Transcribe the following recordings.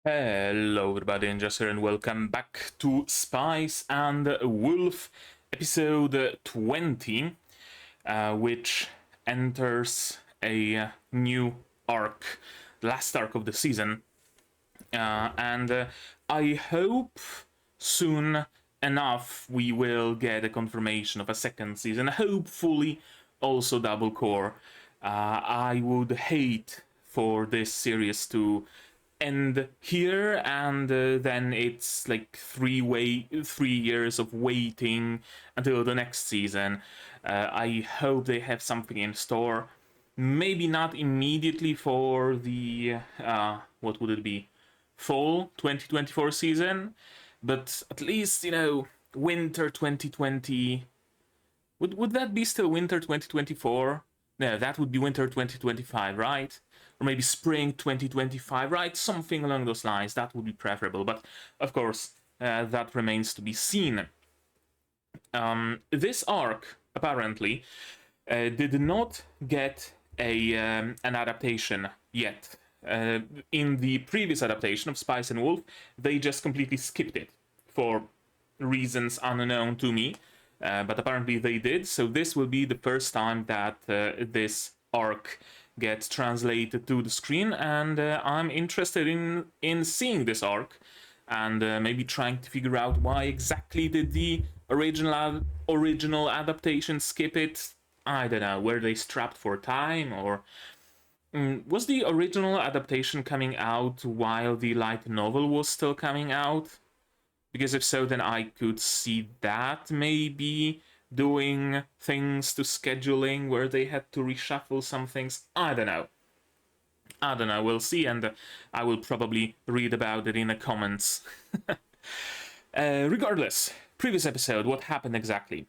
Hello everybody, and here, and welcome back to Spice and Wolf, episode 20, which enters a new arc, the last arc of the season, and I hope soon enough we will get a confirmation of a second season, hopefully also double core. I would hate for this series to end here, and then it's like 3 years of waiting until the next season. I hope they have something in store. Maybe not immediately for the what would it be, fall 2024 season, but at least, winter 2020. Would that be still winter 2024? No, that would be winter 2025, right? Or maybe spring 2025, right? Something along those lines. That would be preferable, but of course, that remains to be seen. This arc, apparently, did not get an adaptation yet. In the previous adaptation of Spice and Wolf, they just completely skipped it for reasons unknown to me. But apparently they did, so this will be the first time that this arc gets translated to the screen, and I'm interested in seeing this arc, and maybe trying to figure out why exactly did the original adaptation skip it. I don't know, were they strapped for time, or was the original adaptation coming out while the light novel was still coming out? Because if so, then I could see that maybe doing things to scheduling where they had to reshuffle some things. I don't know. We'll see, and I will probably read about it in the comments. Regardless, previous episode, what happened exactly?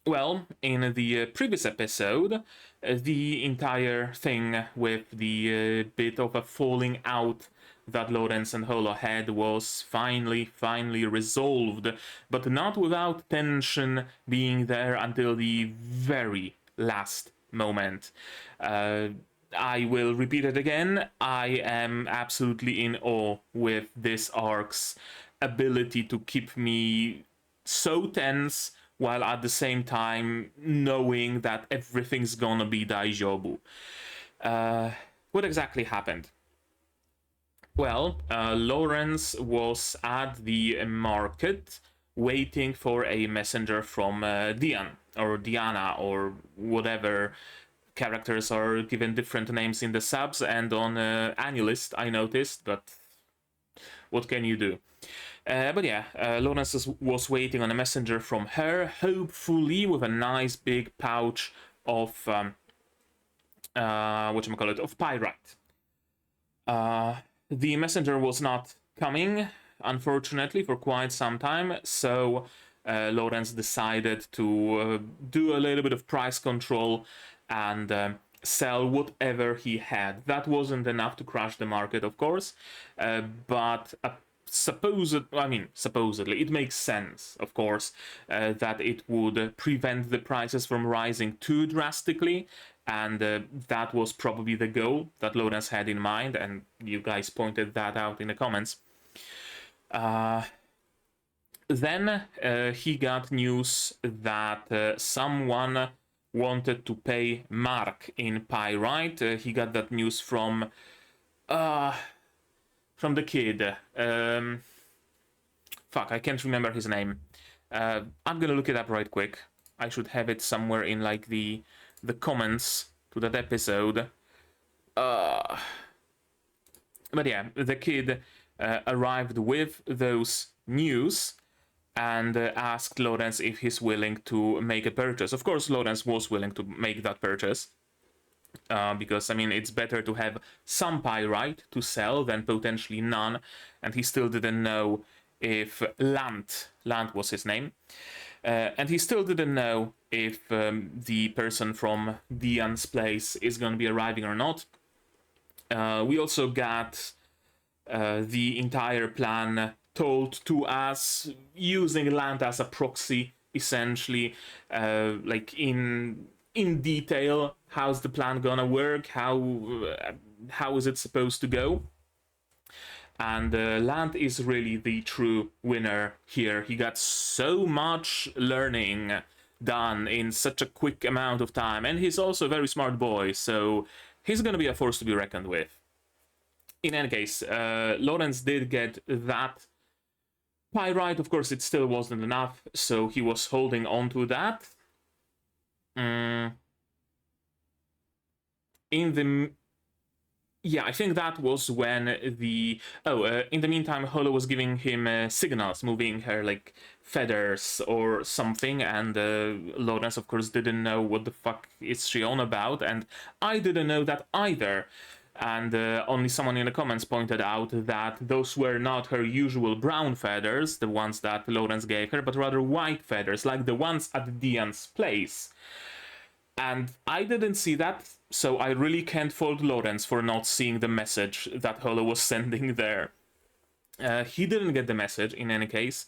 Well, in the previous episode, the entire thing with the bit of a falling out that Lawrence and Holo had was finally resolved, but not without tension being there until the very last moment. I will repeat it again. I am absolutely in awe with this arc's ability to keep me so tense while at the same time knowing that everything's gonna be daijoubu. What exactly happened? Well, Lawrence was at the market waiting for a messenger from Dian, or Diana, or whatever. Characters are given different names in the subs and on Annulist, I noticed, but what can you do? But yeah, Lawrence was waiting on a messenger from her, hopefully with a nice big pouch of of pyrite. The messenger was not coming, unfortunately, for quite some time, so Lawrence decided to do a little bit of price control and sell whatever he had. That wasn't enough to crash the market, of course, but supposedly, it makes sense, of course, that it would prevent the prices from rising too drastically, and that was probably the goal that Lawrence had in mind, and you guys pointed that out in the comments. Then he got news that someone wanted to pay Mark in pyrite. He got that news from the kid. Fuck, I can't remember his name. I'm gonna look it up right quick. I should have it somewhere in like the comments to that episode. But yeah, the kid arrived with those news and asked Lawrence if he's willing to make a purchase. Of course, Lawrence was willing to make that purchase. Because, I mean, it's better to have some pyrite to sell than potentially none, and he still didn't know if Lant was his name, and he still didn't know if the person from Dian's place is going to be arriving or not. We also got the entire plan told to us using Lant as a proxy, essentially, like in detail. How's the plan gonna work? How is it supposed to go? And Land is really the true winner here. He got so much learning done in such a quick amount of time, and he's also a very smart boy, so he's gonna be a force to be reckoned with. In any case, Lawrence did get that pyrite. Of course, it still wasn't enough, so he was holding on to that. In the Yeah, I think that was when in the meantime, Holo was giving him signals, moving her like feathers or something, and Lawrence, of course, didn't know what the fuck is she on about, and I didn't know that either. And only someone in the comments pointed out that those were not her usual brown feathers, the ones that Lawrence gave her, but rather white feathers, like the ones at Diane's place. And I didn't see that, so I really can't fault Lawrence for not seeing the message that Holo was sending there. He didn't get the message in any case.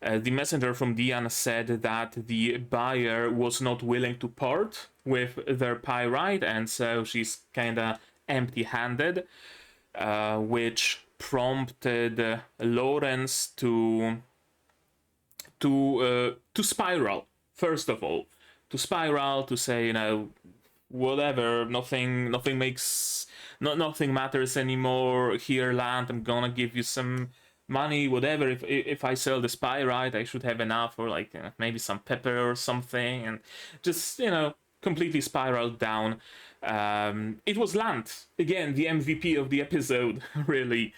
The messenger from Diane said that the buyer was not willing to part with their pyrite, and so she's kinda empty-handed, which prompted Lawrence to spiral. First of all, to spiral, to say, whatever, nothing matters anymore. Here, Land, I'm gonna give you some money, whatever. If I sell the pyrite, I should have enough, or like maybe some pepper or something, and just completely spiraled down. It was Land, again, the MVP of the episode, really,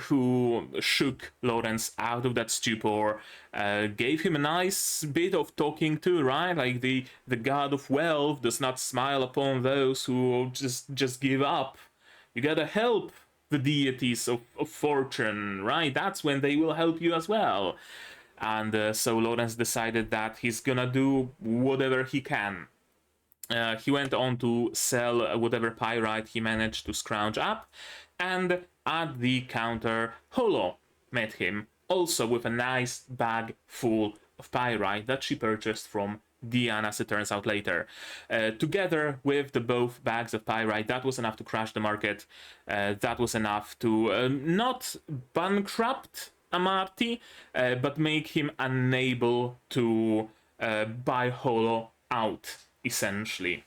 who shook Lawrence out of that stupor, gave him a nice bit of talking to, right? Like the god of wealth does not smile upon those who just give up. You gotta help the deities of fortune, right? That's when they will help you as well. And so Lawrence decided that he's gonna do whatever he can. He went on to sell whatever pyrite he managed to scrounge up, and at the counter, Holo met him, also with a nice bag full of pyrite that she purchased from Diane, as it turns out later. Together with the both bags of pyrite, that was enough to crash the market. That was enough to not bankrupt Amarty, but make him unable to buy Holo out, essentially.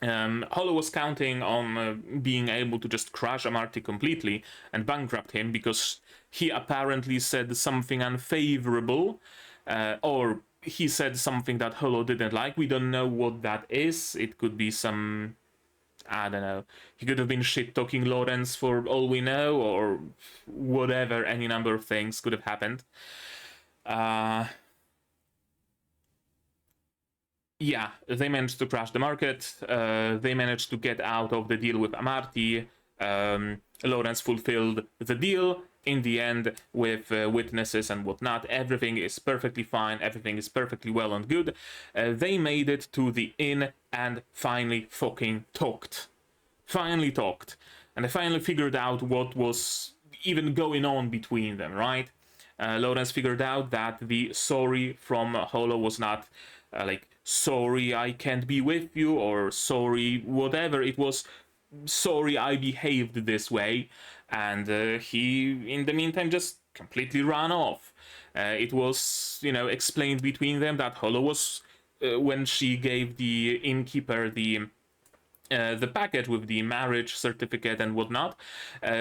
Holo was counting on being able to just crush Amarty completely and bankrupt him, because he apparently said something unfavorable, or he said something that Holo didn't like. We don't know what that is. It could be some, I don't know, he could have been shit-talking Lawrence for all we know, or whatever. Any number of things could have happened. Yeah, they managed to crash the market. They managed to get out of the deal with Amarty. Lawrence fulfilled the deal. In the end, with witnesses and whatnot, everything is perfectly fine. Everything is perfectly well and good. They made it to the inn and finally fucking talked. Finally talked. And they finally figured out what was even going on between them, right? Lawrence figured out that the sorry from Holo was not like, sorry I can't be with you, or sorry whatever. It was, sorry I behaved this way, and he in the meantime just completely ran off. It was explained between them that Holo was, when she gave the innkeeper the package with the marriage certificate and whatnot,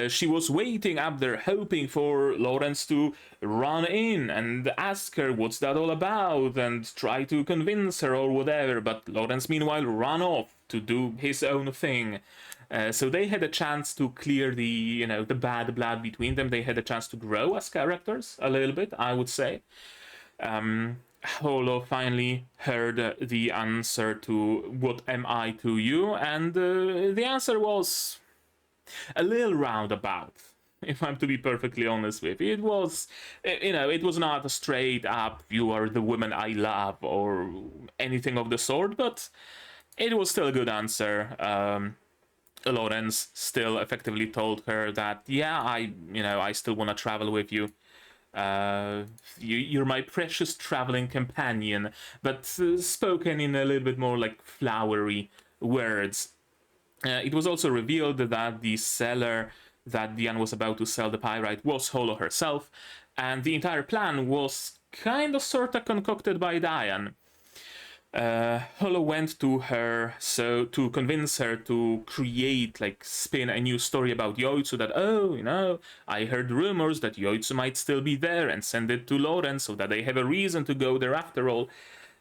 she was waiting up there hoping for Lawrence to run in and ask her what's that all about and try to convince her or whatever, but Lawrence meanwhile ran off to do his own thing. So they had a chance to clear the bad blood between them. They had a chance to grow as characters a little bit, I would say. Holo finally heard the answer to "What am I to you?" and the answer was a little roundabout, if I'm to be perfectly honest with you. It was, it was not a straight up "you are the woman I love" or anything of the sort, but it was still a good answer. Lawrence still effectively told her that, yeah, I still want to travel with you. You're my precious traveling companion, but spoken in a little bit more like flowery words. It was also revealed that the seller that Diane was about to sell the pyrite was Holo herself, and the entire plan was kind of sorta concocted by Diane. Holo went to her to convince her to create, like, spin a new story about Yoitsu, that, oh, you know, I heard rumors that Yoitsu might still be there, and send it to Loren so that they have a reason to go there after all.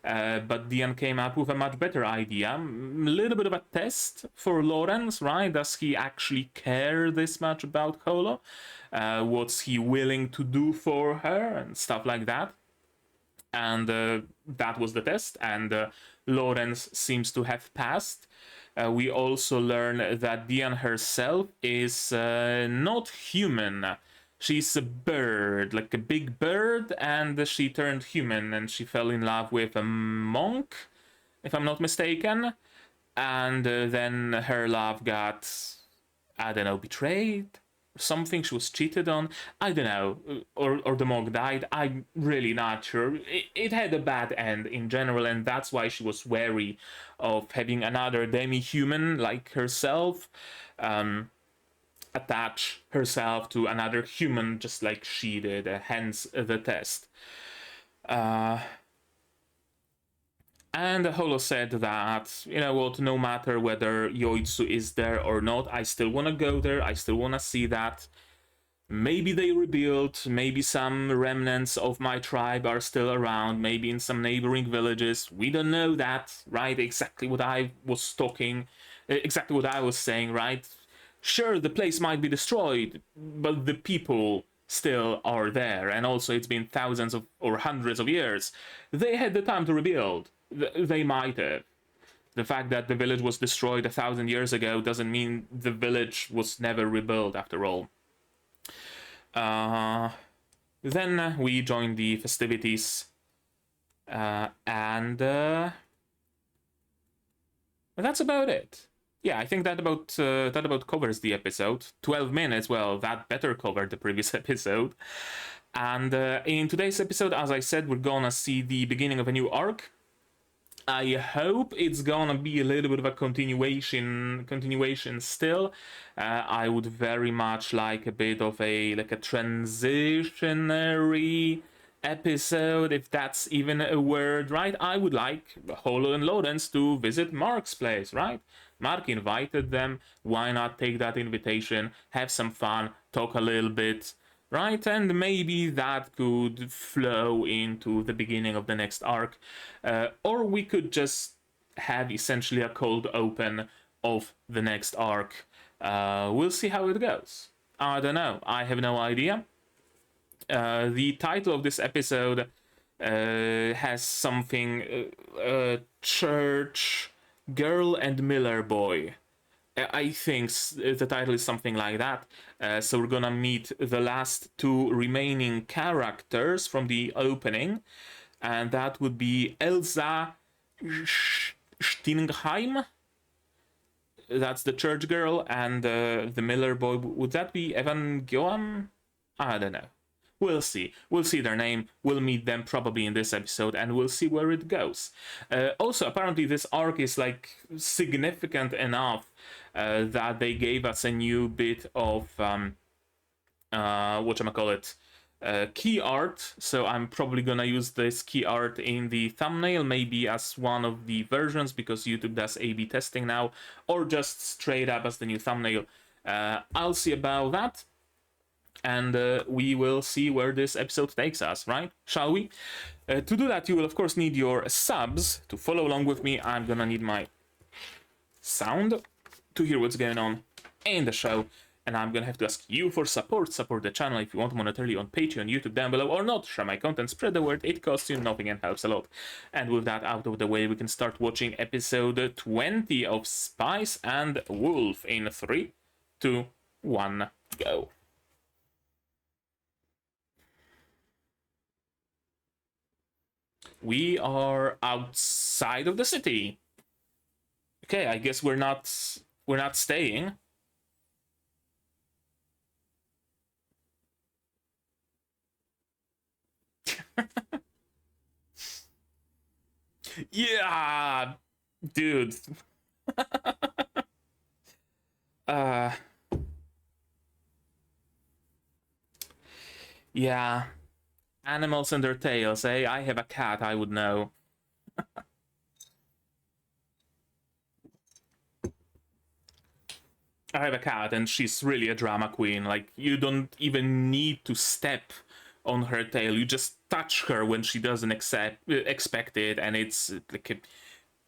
But Dian came up with a much better idea. A little bit of a test for Lorenz, right? Does he actually care this much about Holo? What's he willing to do for her and stuff like that? And that was the test, and Lorenz seems to have passed. We also learn that Dian herself is not human. She's a bird, like a big bird, and she turned human, and she fell in love with a monk, if I'm not mistaken. And then her love got, I don't know, betrayed? Something, she was cheated on, I don't know, or the monk died, I'm really not sure. It had a bad end in general, and that's why she was wary of having another demi-human like herself attach herself to another human just like she did, hence the test. And Holo said that, you know what, no matter whether Yoitsu is there or not, I still want to go there, I still want to see that. Maybe they rebuilt, maybe some remnants of my tribe are still around, maybe in some neighboring villages. We don't know that, right? Exactly what I was exactly what I was saying, right? Sure, the place might be destroyed, but the people still are there, and also it's been thousands of or hundreds of years. They had the time to rebuild. They might have. The fact that the village was destroyed 1,000 years ago doesn't mean the village was never rebuilt after all. Then we joined the festivities, and that's about it. Yeah, I think that about covers the episode. 12 minutes. Well, that better covered the previous episode. And in today's episode, as I said, we're gonna see the beginning of a new arc. I hope it's gonna be a little bit of a continuation still. I would very much like a bit of a transitionary episode, if that's even a word, right? I would like Holo and Lorenz to visit Mark's place, right? Mark invited them, why not take that invitation, have some fun, talk a little bit, right? And maybe that could flow into the beginning of the next arc. Or we could just have essentially a cold open of the next arc. We'll see how it goes. I don't know. I have no idea. The title of this episode has something Church Girl and Miller Boy. I think the title is something like that. So we're gonna meet the last two remaining characters from the opening, and that would be Elsa Stingheim. That's the church girl, and the Miller boy. Would that be Evan Goam? I don't know. We'll see. We'll see their name. We'll meet them probably in this episode, and we'll see where it goes. Also, apparently, this arc is significant enough that they gave us a new bit of whatchamacallit, key art. So I'm probably gonna use this key art in the thumbnail, maybe as one of the versions, because YouTube does A/B testing now, or just straight up as the new thumbnail. I'll see about that. And we will see where this episode takes us, right? Shall we? To do that, you will of course need your subs to follow along with me. I'm gonna need my sound to hear what's going on in the show. And I'm gonna have to ask you for support. Support the channel if you want monetarily on Patreon, YouTube down below, or not. Share my content, spread the word. It costs you nothing and helps a lot. And with that out of the way, we can start watching episode 20 of Spice and Wolf in 3, 2, 1, go. We are outside of the city. Okay, I guess we're not staying. Yeah, dude. Yeah, animals and their tails, eh? I have a cat, I would know. I have a cat, and she's really a drama queen. Like, you don't even need to step on her tail. You just touch her when she doesn't expect it, and it's like a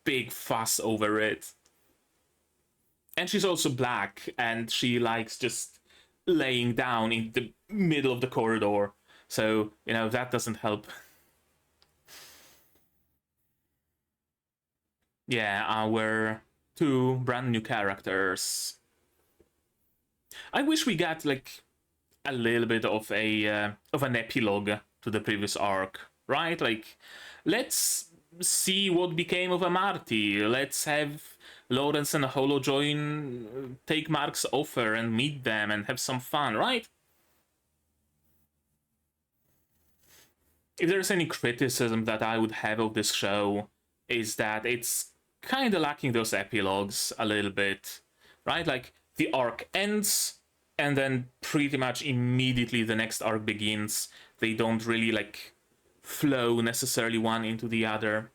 big fuss over it. And she's also black, and she likes just laying down in the middle of the corridor. So, that doesn't help. Yeah, our two brand new characters. I wish we got like a little bit of an epilogue to the previous arc, right? Like, let's see what became of Amarty. Let's have Lawrence and Holo join, take Mark's offer and meet them and have some fun, right? If there's any criticism that I would have of this show, is that it's kind of lacking those epilogues a little bit, right? Like, the arc ends, and then pretty much immediately the next arc begins. They don't really, like, flow necessarily one into the other.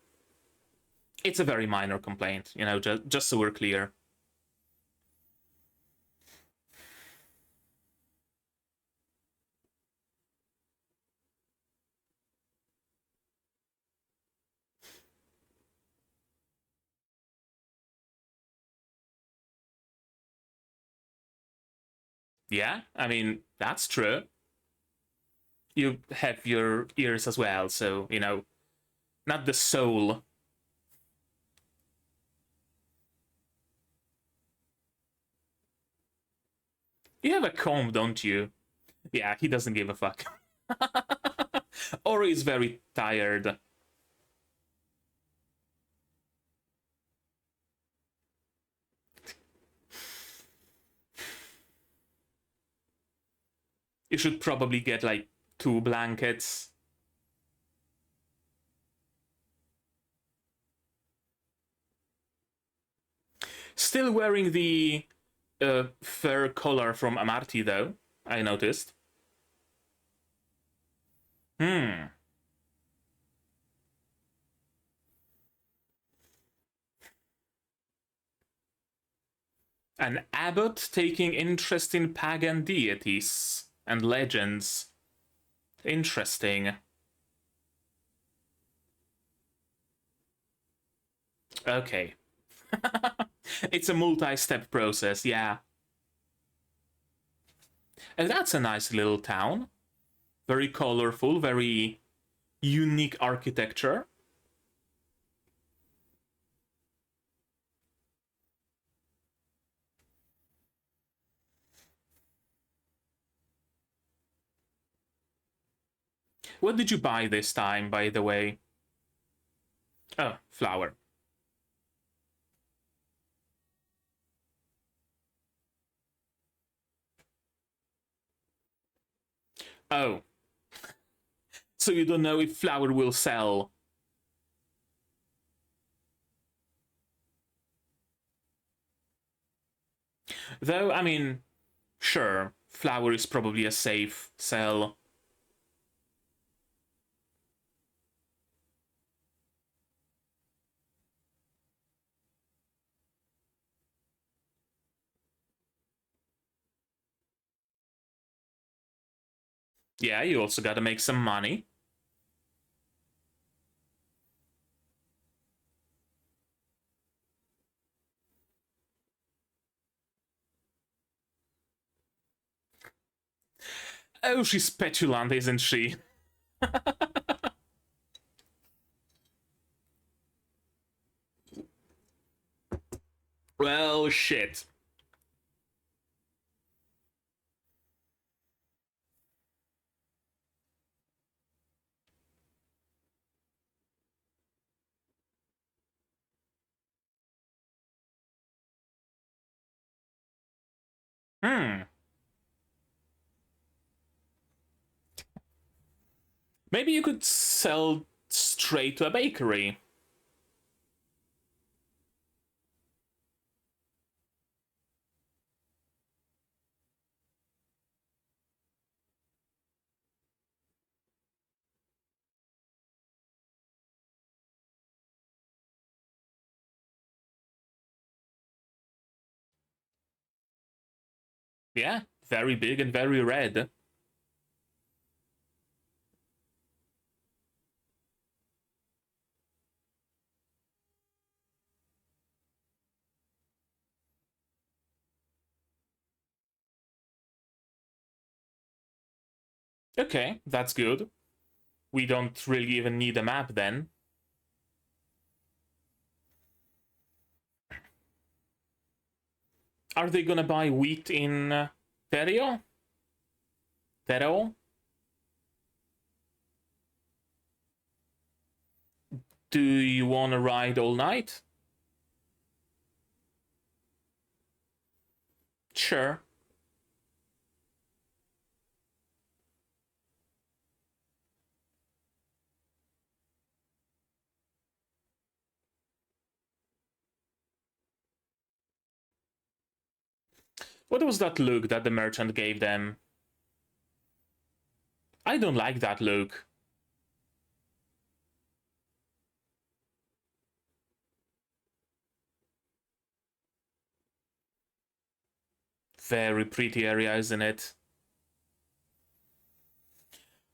It's a very minor complaint, just so we're clear. Yeah, I mean, that's true. You have your ears as well, so, not the soul. You have a comb, don't you? Yeah, he doesn't give a fuck. Ori is very tired. You should probably get like 2 blankets. Still wearing the fur collar from Amarty, though, I noticed. Hmm. An abbot taking interest in pagan deities and legends. Interesting. Okay. It's a multi-step process, yeah. And that's a nice little town. Very colorful, very unique architecture. What did you buy this time, by the way? Oh, flour. Oh, so you don't know if flour will sell. Though, I mean, sure, flour is probably a safe sell. Yeah, you also gotta make some money. Oh, she's petulant, isn't she? Well, shit. Hmm. Maybe you could sell straight to a bakery. Yeah, very big and very red. Okay, that's good. We don't really even need a map then. Are they gonna buy wheat in Terio? Tero? Do you wanna ride all night? Sure. What was that look that the merchant gave them? I don't like that look. Very pretty area, isn't it?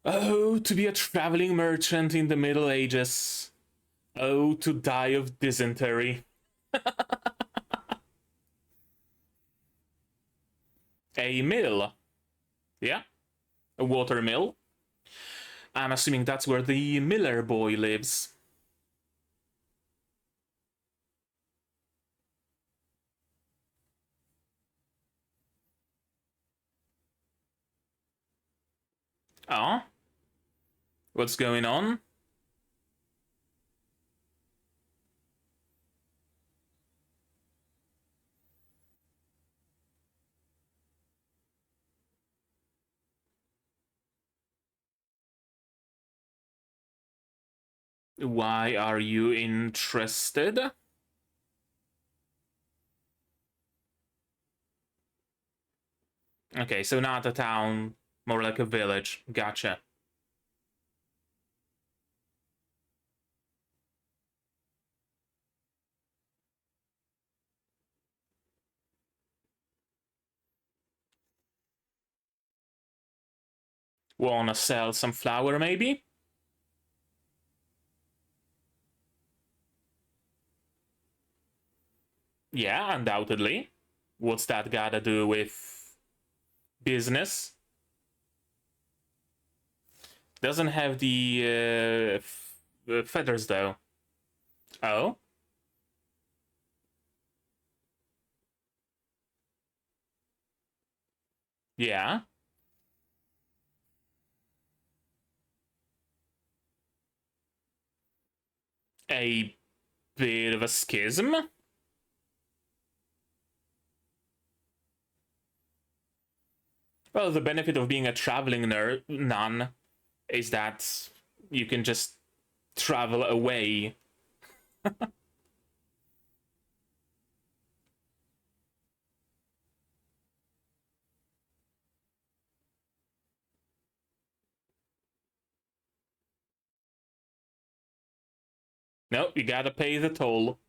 Oh, to be a traveling merchant in the Middle Ages. Oh, to die of dysentery. A mill. Yeah, a water mill. I'm assuming that's where the Miller boy lives. Oh? What's going on? Why are you interested? Okay, so not a town, more like a village. Gotcha. Wanna sell some flour, maybe? Yeah, undoubtedly. What's that gotta do with business? Doesn't have the feathers, though. Oh? Yeah. A bit of a schism? Well, the benefit of being a traveling nun is that you can just travel away. No, you gotta pay the toll.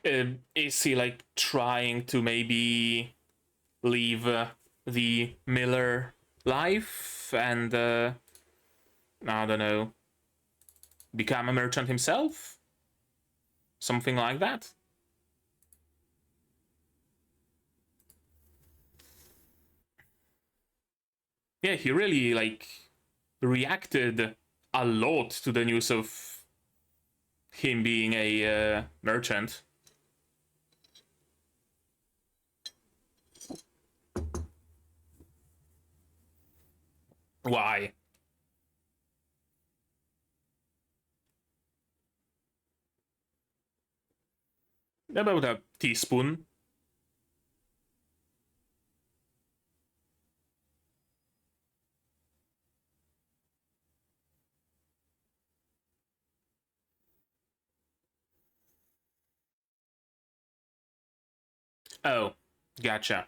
Is he like trying to maybe leave the Miller life and I don't know, become a merchant himself? Something like that? Yeah, he really like reacted a lot to the news of him being a merchant. Why? About a teaspoon. Oh, gotcha.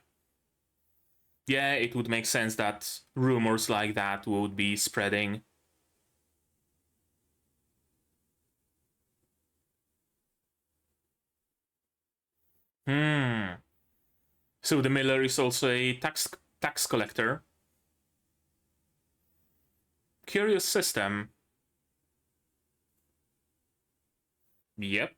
Yeah, it would make sense that rumors like that would be spreading. Hmm. So the miller is also a tax collector. Curious system. Yep.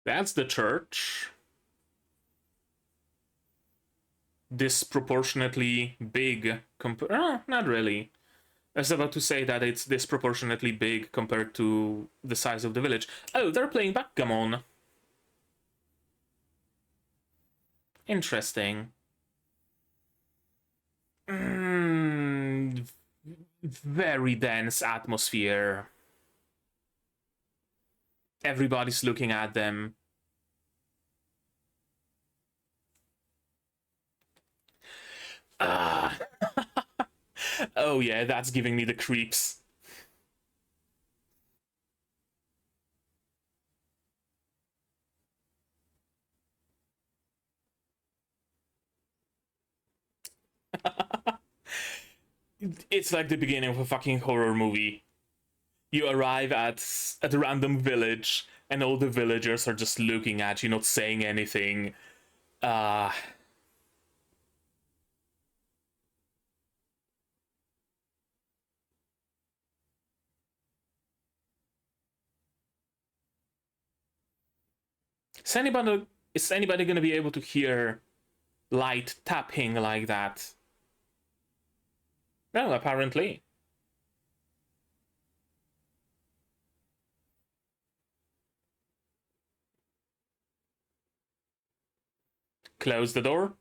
That's the church. Disproportionately big. Not really. I was about to say that it's disproportionately big compared to the size of the village. Oh, they're playing backgammon. Interesting. Mm, very dense atmosphere. Everybody's looking at them. Ah. Oh yeah, that's giving me the creeps. It's like the beginning of a fucking horror movie. You arrive at a random village, and all the villagers are just looking at you, not saying anything. Uh is anybody gonna be able to hear light tapping like that? No, apparently. Close the door.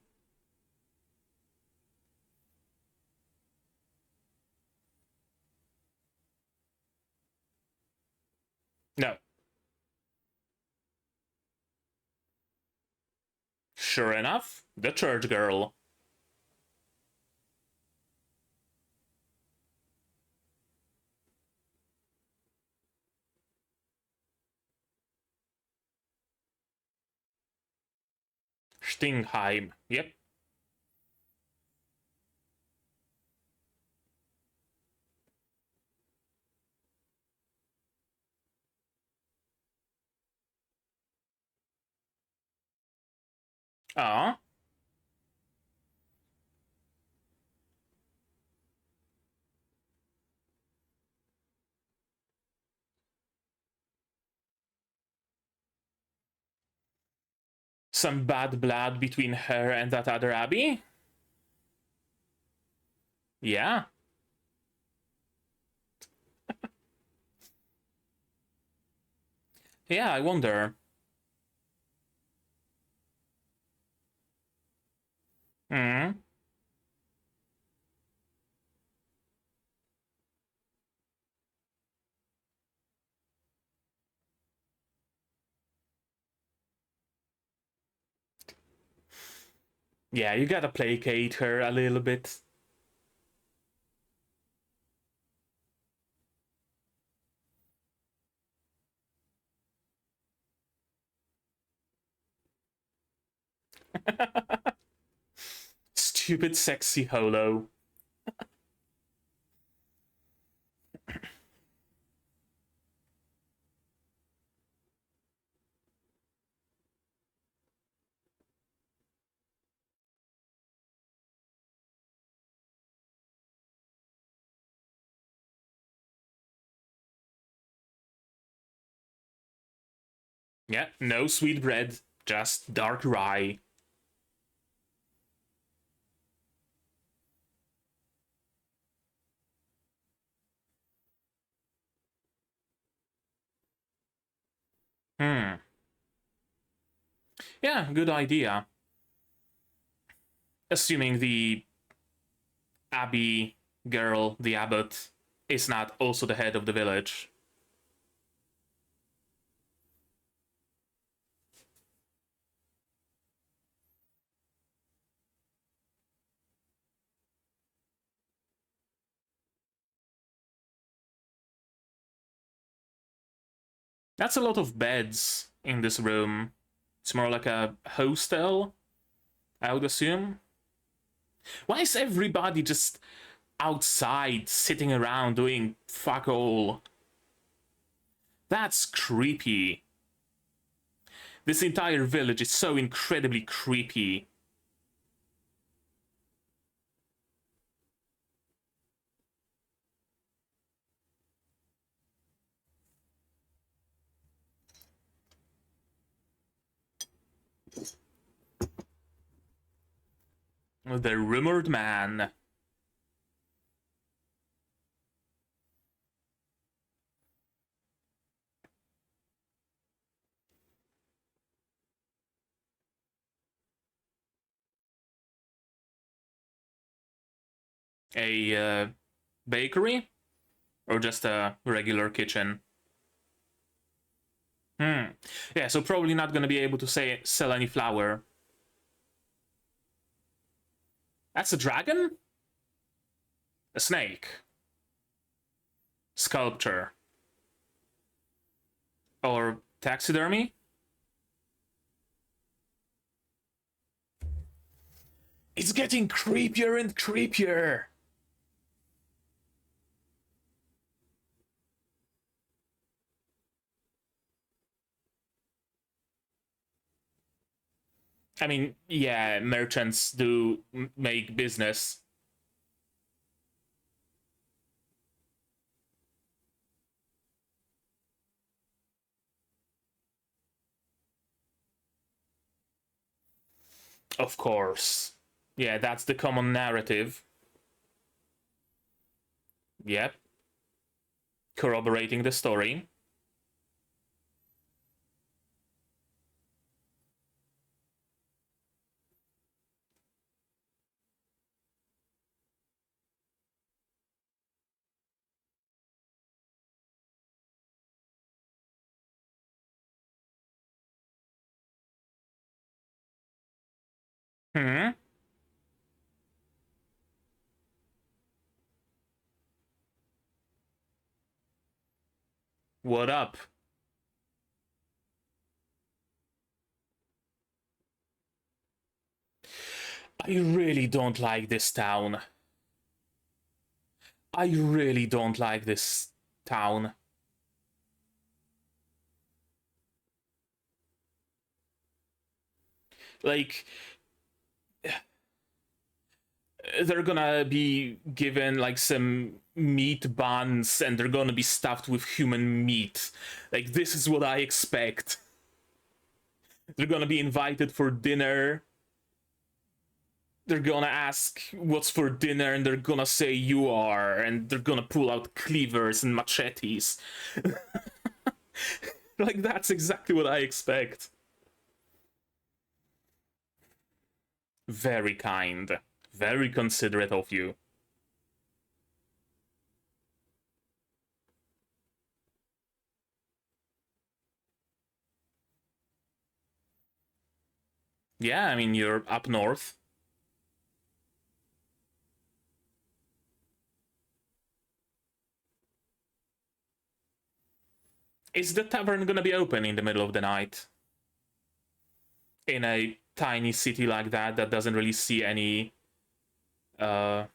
No. Sure enough, the church girl. Stingheim. Yep. Ah. Some bad blood between her and that other Abby? Yeah. Yeah, I wonder. Hmm. Yeah, you gotta placate her a little bit. Stupid sexy holo. Yeah, no sweet bread, just dark rye. Hmm. Yeah, good idea. Assuming the Abbey girl, the abbot, is not also the head of the village. That's a lot of beds in this room. It's more like a hostel, I would assume. Why is everybody just outside, sitting around, doing fuck all? That's creepy. This entire village is so incredibly creepy. The rumored man. A bakery? Or just a regular kitchen? Yeah, so probably not gonna be able to sell any flour. That's a dragon? A snake? Sculpture? Or taxidermy? It's getting creepier and creepier! I mean, yeah, merchants do make business. Of course. Yeah, that's the common narrative. Yep. Corroborating the story. Hmm? What up? I really don't like this town. I really don't like this town. Like, they're gonna be given like some meat buns and they're gonna be stuffed with human meat. Like, this is what I expect. They're gonna be invited for dinner. They're gonna ask what's for dinner and they're gonna say you are, and they're gonna pull out cleavers and machetes. Like, that's exactly what I expect. Very kind. Very considerate of you. Yeah, I mean, you're up north. Is the tavern gonna be open in the middle of the night? In a tiny city like that that doesn't really see uh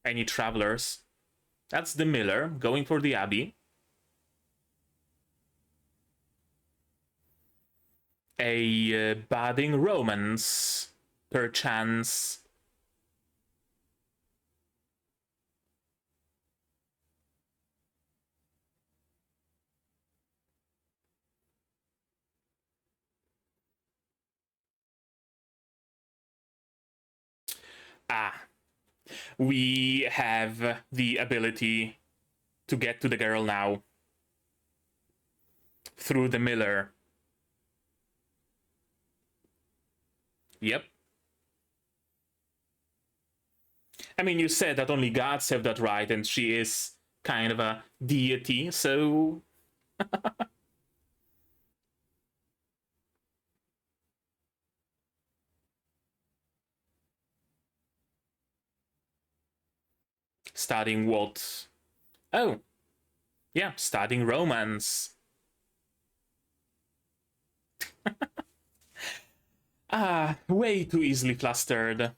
any travelers. That's the miller going for the abbey. A budding romance, perchance. Ah, we have the ability to get to the girl now through the miller. Yep. I mean, you said that only gods have that right, and she is kind of a deity, so... Studying what? Oh, yeah, studying romance. Way too easily flustered.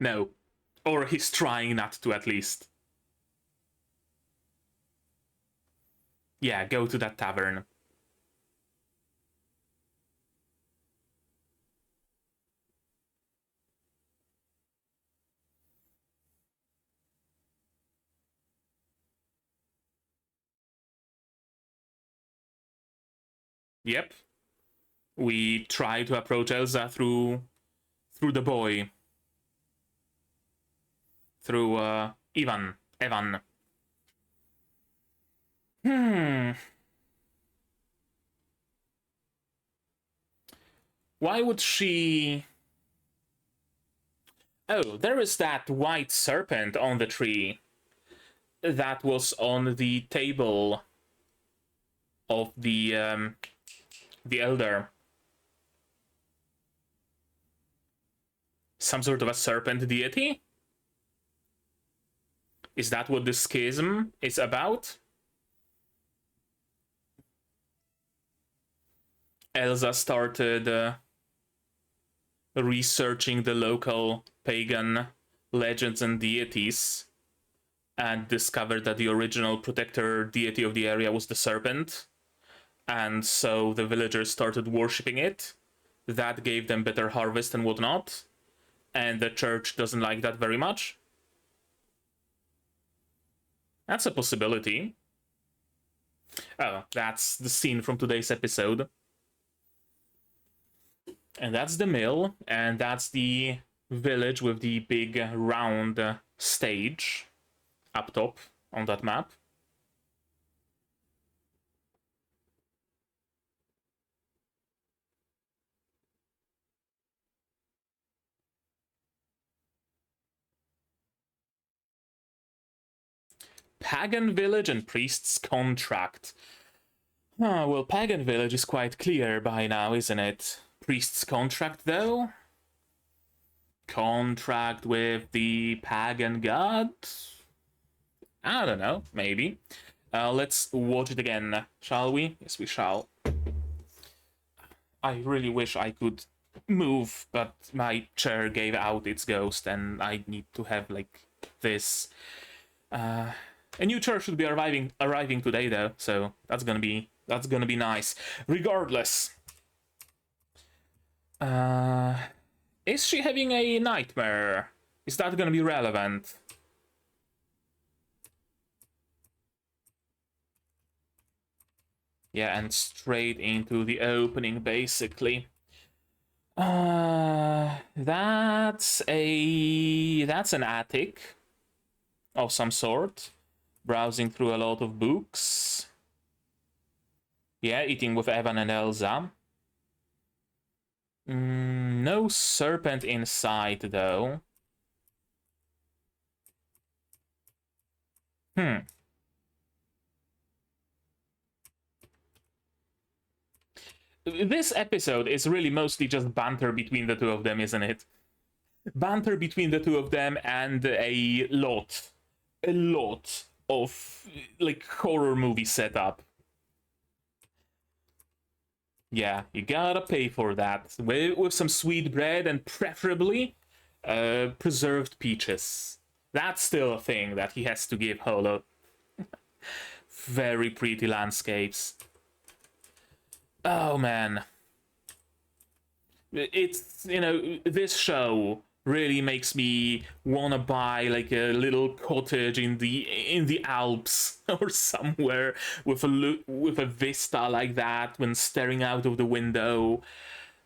No. Or he's trying not to, at least. Yeah, go to that tavern. Yep. We try to approach Elsa through the boy. Through Evan. Why would she... Oh, there is that white serpent on the tree. That was on the table of the elder. Some sort of a serpent deity? Is that what the schism is about? Elsa started researching the local pagan legends and deities and discovered that the original protector deity of the area was the serpent. And so the villagers started worshipping it. That gave them better harvest and whatnot. And the church doesn't like that very much. That's a possibility. Oh, that's the scene from today's episode. And that's the mill, and that's the village with the big round stage up top on that map. Pagan village and priest's contract. Well, pagan village is quite clear by now, isn't it? Priest's contract, though? Contract with the pagan god? I don't know, maybe. Let's watch it again, shall we? Yes, we shall. I really wish I could move, but my chair gave out its ghost, and I need to have, like, this. A new chair should be arriving today, though, so that's gonna be nice. Regardless, is she having a nightmare? Is that gonna be relevant? Yeah, and straight into the opening, basically. That's an attic of some sort. Browsing through a lot of books. Yeah, eating with Evan and Elsa. No serpent inside, though. This episode is really mostly just banter between the two of them, isn't it? Banter between the two of them and a lot of, like, horror movie setup. Yeah, you gotta pay for that. With some sweet bread and preferably preserved peaches. That's still a thing that he has to give Holo. Very pretty landscapes. Oh man. It's, this show really makes me wanna buy like a little cottage in the Alps or somewhere with with a vista like that when staring out of the window.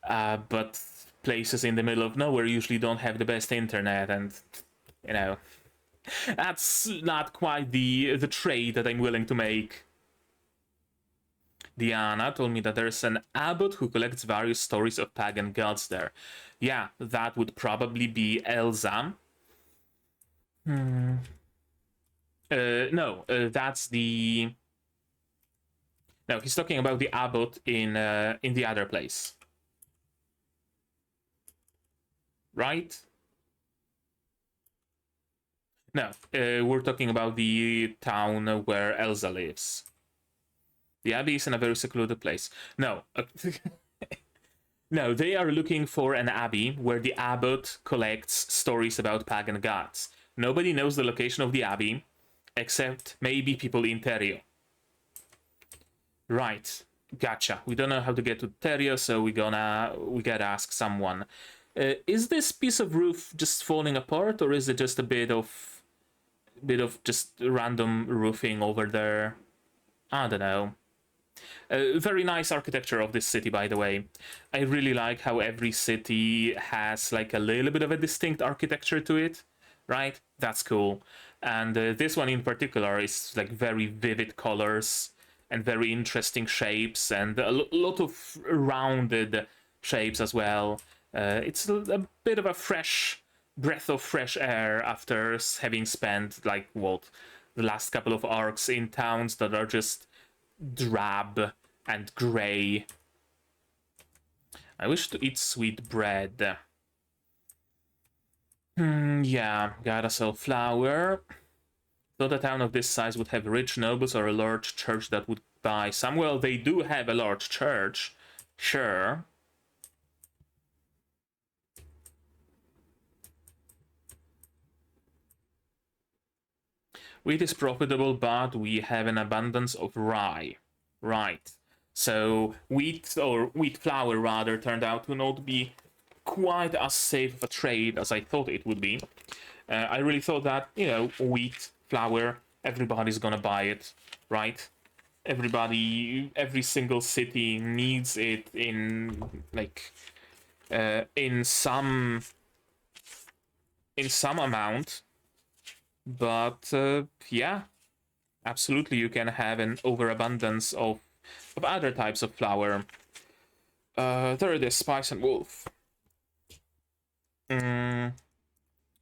But places in the middle of nowhere usually don't have the best internet, and you know that's not quite the trade that I'm willing to make. Diana told me that there's an abbot who collects various stories of pagan gods there. Yeah, that would probably be Elsa. No, that's the. No, he's talking about the abbot in the other place, right? No, we're talking about the town where Elsa lives. The abbey is in a very secluded place. No, no, they are looking for an abbey where the abbot collects stories about pagan gods. Nobody knows the location of the abbey, except maybe people in Terio. Right, gotcha. We don't know how to get to Terio, so we gotta ask someone. Is this piece of roof just falling apart, or is it just a bit of just random roofing over there? I don't know. Very nice architecture of this city, by the way. I really like how every city has like a little bit of a distinct architecture to it, right? That's cool. And this one in particular is like very vivid colors and very interesting shapes and a lot of rounded shapes as well. It's a bit of a fresh breath of fresh air after having spent like what the last couple of arcs in towns that are just drab and grey. I wish to eat sweet bread. Yeah, gotta sell flour. Thought a town of this size would have rich nobles or a large church that would buy some. Well, they do have a large church, sure. Wheat is profitable, but we have an abundance of rye. Right. So wheat, or wheat flour rather, turned out to not be quite as safe of a trade as I thought it would be. I really thought that, wheat flour, everybody's gonna buy it, right? Everybody, every single city needs it in like in some amount. But yeah, absolutely, you can have an overabundance of other types of flour. There it is, Spice and Wolf.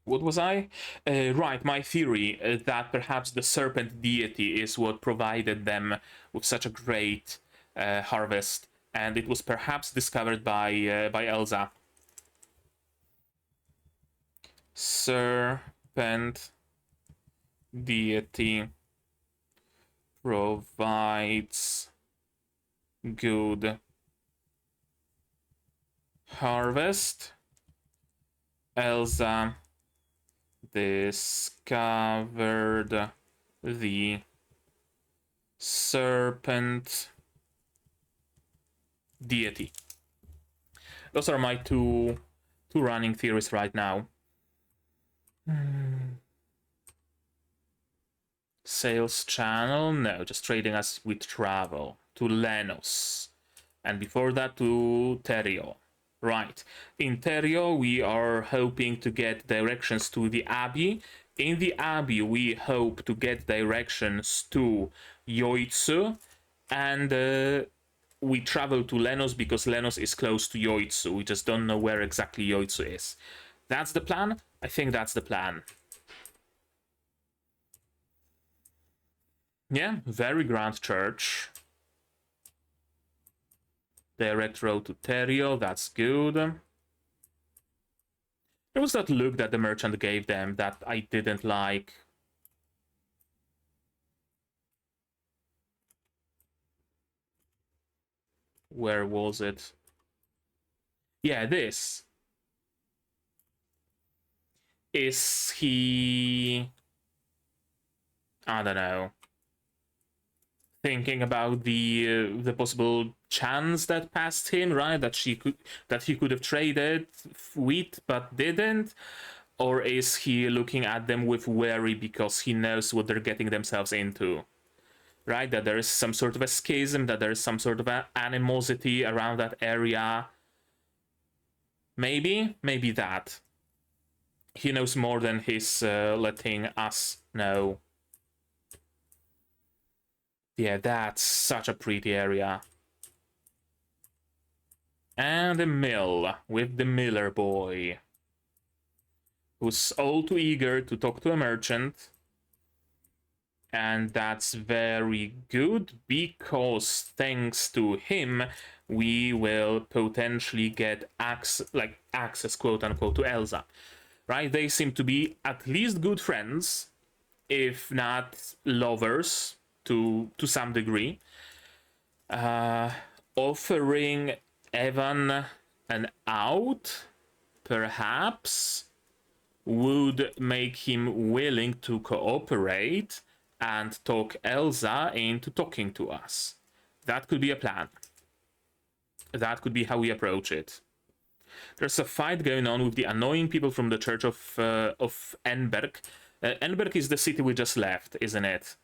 What was I? Right, my theory that perhaps the serpent deity is what provided them with such a great harvest, and it was perhaps discovered by Elsa. Serpent deity provides good harvest. Elsa discovered the serpent deity. Those are my two running theories right now. Sales channel? No, just trading us with travel to Lenos. And before that to Terio. Right. In Terio, we are hoping to get directions to the Abbey. In the Abbey, we hope to get directions to Yoitsu. And we travel to Lenos because Lenos is close to Yoitsu. We just don't know where exactly Yoitsu is. That's the plan? I think that's the plan. Yeah, very grand church. Direct road to Terio, that's good. There was that look that the merchant gave them that I didn't like. Where was it? Yeah, this. Is he... I don't know. thinking about the possible chance that passed him, right? That he could have traded wheat but didn't, or is he looking at them with worry because he knows what they're getting themselves into, right? That there is some sort of a schism, that there is some sort of animosity around that area. Maybe that he knows more than he's letting us know. Yeah, that's such a pretty area. And a mill with the miller boy, who's all too eager to talk to a merchant. And that's very good, because thanks to him, we will potentially get access, quote unquote, to Elsa. Right? They seem to be at least good friends, if not lovers, to some degree. Offering Evan an out, perhaps, would make him willing to cooperate and talk Elsa into talking to us. That could be a plan. That could be how we approach it. There's a fight going on with the annoying people from the Church of Enberg. Enberg is the city we just left, isn't it?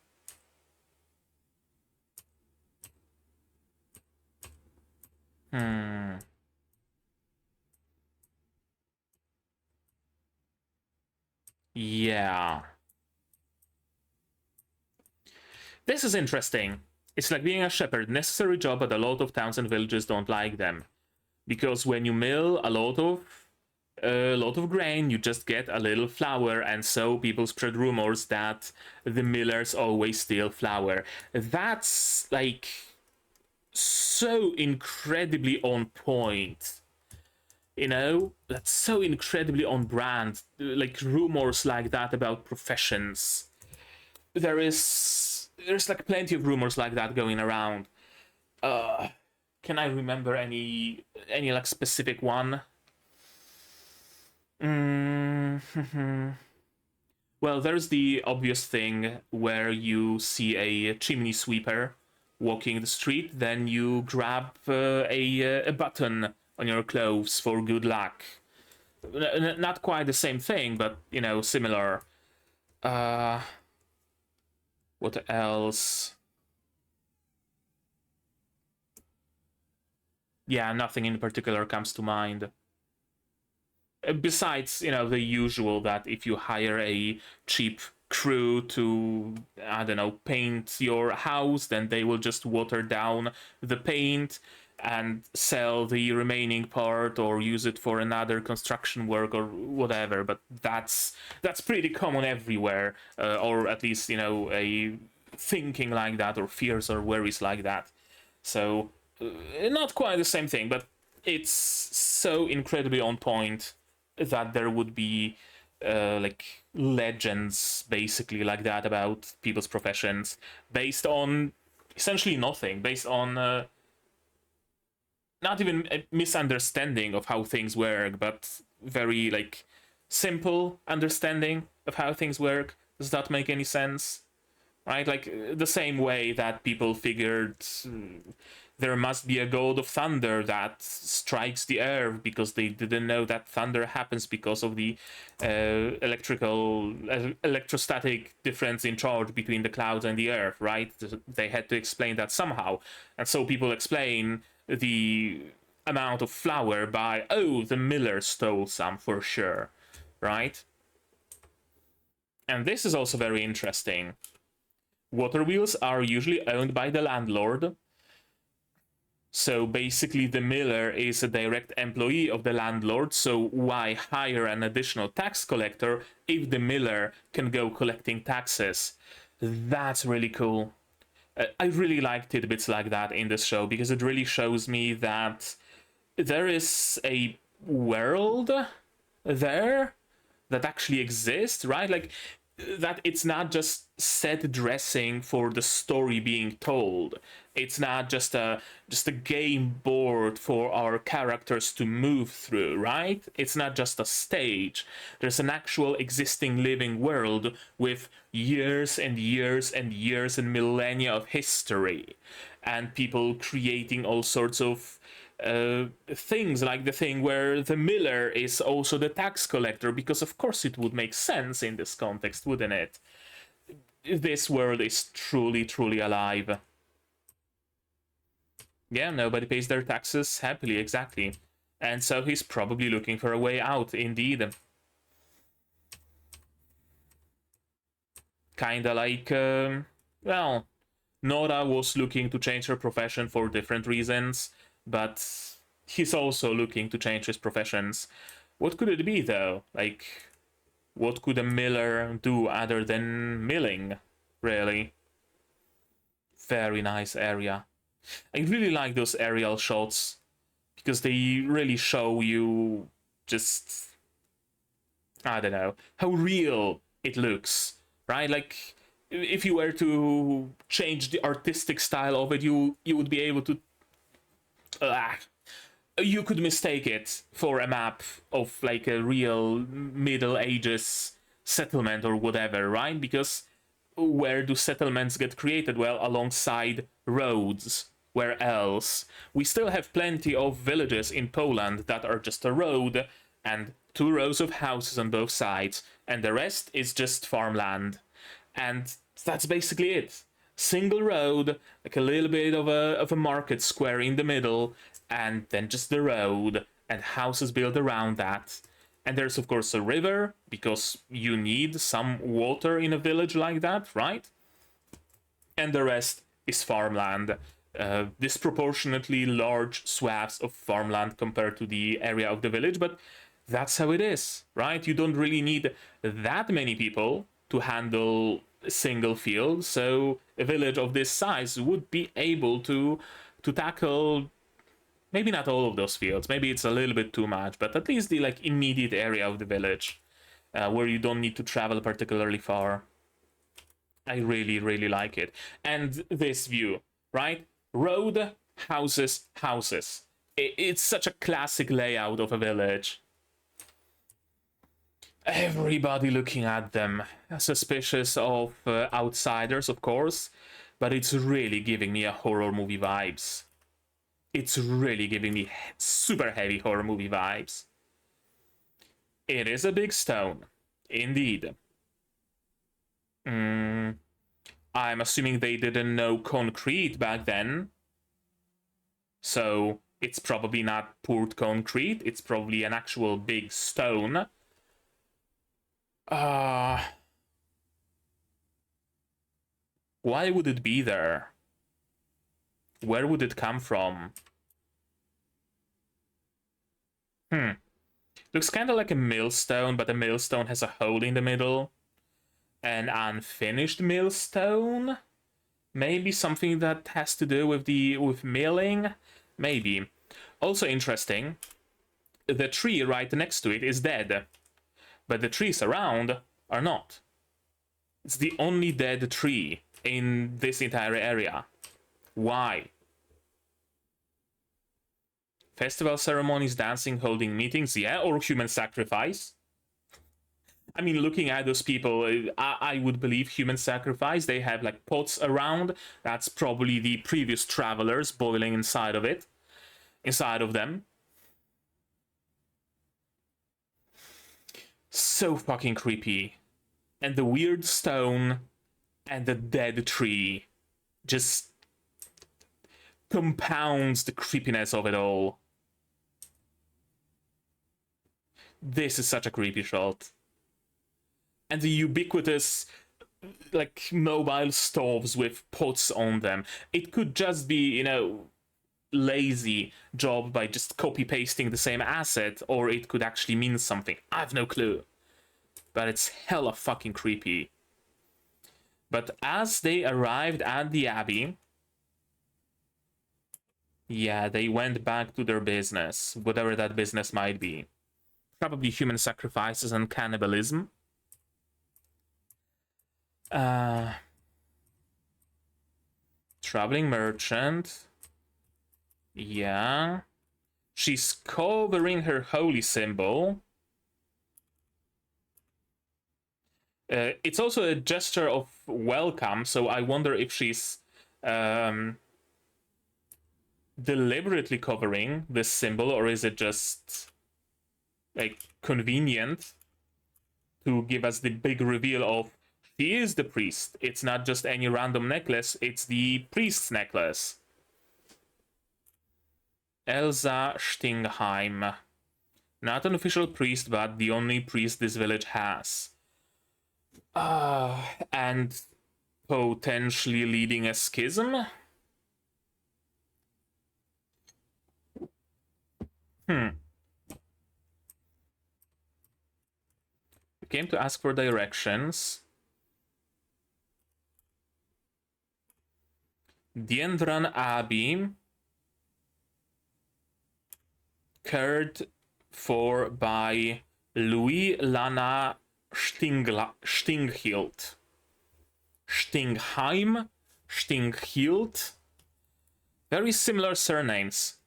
Yeah. This is interesting. It's like being a shepherd. Necessary job, but a lot of towns and villages don't like them. Because when you mill a lot of grain, you just get a little flour, and so people spread rumors that the millers always steal flour. That's like so incredibly on point. You know, that's so incredibly on brand. Like rumors like that about professions. There's like plenty of rumors like that going around. Can I remember any like specific one? Well, there's the obvious thing where you see a chimney sweeper walking the street, then you grab a button on your clothes for good luck. Not quite the same thing, but you know, similar. What else? Yeah, nothing in particular comes to mind. Besides, you know, the usual that if you hire a cheap crew to, I don't know, paint your house, then they will just water down the paint and sell the remaining part or use it for another construction work or whatever. But that's pretty common everywhere, or at least, you know, a thinking like that, or fears or worries like that. So not quite the same thing, but it's so incredibly on point that there would be like legends basically like that about people's professions, based on essentially nothing, based on not even a misunderstanding of how things work, but very like simple understanding of how things work. Does that make any sense? Right, like the same way that people figured there must be a god of thunder that strikes the earth, because they didn't know that thunder happens because of the electrostatic difference in charge between the clouds and the earth, right? They had to explain that somehow, and so people explain the amount of flour by, oh, the miller stole some for sure, right? And this is also very interesting. Water wheels are usually owned by the landlord. So basically the miller is a direct employee of the landlord, so why hire an additional tax collector if the miller can go collecting taxes? That's really cool. I really like tidbits like that in this show, because it really shows me that there is a world there that actually exists, right? Like, that it's not just set dressing for the story being told. It's not just a game board for our characters to move through, right? It's not just a stage. There's an actual existing living world with years and years and years and millennia of history, and people creating all sorts of things, like the thing where the miller is also the tax collector, because of course it would make sense in this context, wouldn't it? This world is truly, truly alive. Yeah, nobody pays their taxes happily, exactly. And so he's probably looking for a way out, indeed. Kinda like, well, Nora was looking to change her profession for different reasons, but he's also looking to change his professions. What could it be, though? Like, what could a miller do other than milling, really? Very nice area. I really like those aerial shots, because they really show you just, I don't know, how real it looks, right? Like, if you were to change the artistic style of it, you would be able to you could mistake it for a map of like a real Middle Ages settlement or whatever, right? Because where do settlements get created? Well, alongside roads. Where else? We still have plenty of villages in Poland that are just a road and 2 rows of houses on both sides, and the rest is just farmland. And that's basically it. Single road, like a little bit of a market square in the middle, and then just the road and houses built around that. And there's of course a river, because you need some water in a village like that, right? And the rest is farmland. Disproportionately large swaths of farmland compared to the area of the village, but that's how it is, right? You don't really need that many people to handle a single field, so a village of this size would be able to tackle maybe not all of those fields. Maybe it's a little bit too much, but at least the like immediate area of the village, where you don't need to travel particularly far. I really, really like it. And this view, right? Road, houses, houses. It's such a classic layout of a village. Everybody looking at them, suspicious of outsiders, of course, but it's really giving me a horror movie vibes. It's really giving me super heavy horror movie vibes. It is a big stone, indeed. I'm assuming they didn't know concrete back then, so it's probably not poured concrete, it's probably an actual big stone. Why would it be there? Where would it come from? Looks kind of like a millstone, but the millstone has a hole in the middle. An unfinished millstone? Maybe something that has to do with milling? Maybe. Also interesting, the tree right next to it is dead, but the trees around are not. It's the only dead tree in this entire area. Why? Festival ceremonies, dancing, holding meetings, yeah, or human sacrifice. I mean, looking at those people, I would believe human sacrifice. They have like pots around. That's probably the previous travelers boiling inside of it, inside of them. So fucking creepy. And the weird stone and the dead tree just compounds the creepiness of it all. This is such a creepy shot. And the ubiquitous, like, mobile stoves with pots on them. It could just be, you know, lazy job by just copy-pasting the same asset, or it could actually mean something. I have no clue. But it's hella fucking creepy. But as they arrived at the Abbey, yeah, they went back to their business, whatever that business might be. Probably human sacrifices and cannibalism. Traveling merchant. Yeah. She's covering her holy symbol. It's also a gesture of welcome, so I wonder if she's deliberately covering this symbol, or is it just like convenient to give us the big reveal of she is the priest. It's not just any random necklace, it's the priest's necklace. Elsa Stingheim. Not an official priest, but the only priest this village has. And potentially leading a schism? We came to ask for directions. Diendran Abbey. Cared for by Louis Lana Stinghild. Stingheim, Stinghild. Very similar surnames.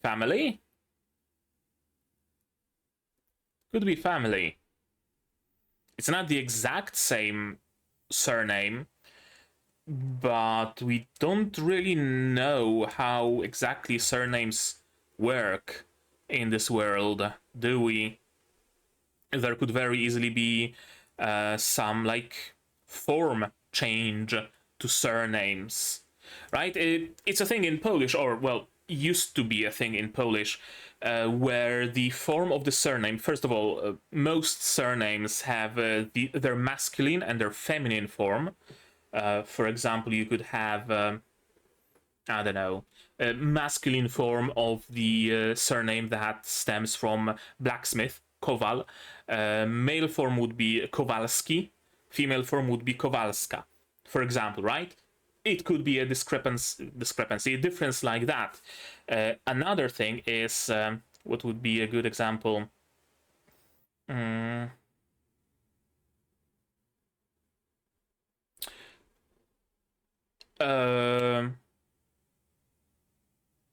Family? Could be family. It's not the exact same surname, but we don't really know how exactly surnames work in this world, do we? There could very easily be some like form change to surnames, right? It's a thing in Polish, or well, used to be a thing in Polish, where the form of the surname, first of all, most surnames have their masculine and their feminine form. For example, you could have, I don't know, a masculine form of the surname that stems from blacksmith, Kowal. Male form would be Kowalski, female form would be Kowalska, for example, right? It could be a discrepancy, a difference like that. Another thing is, what would be a good example? Yeah,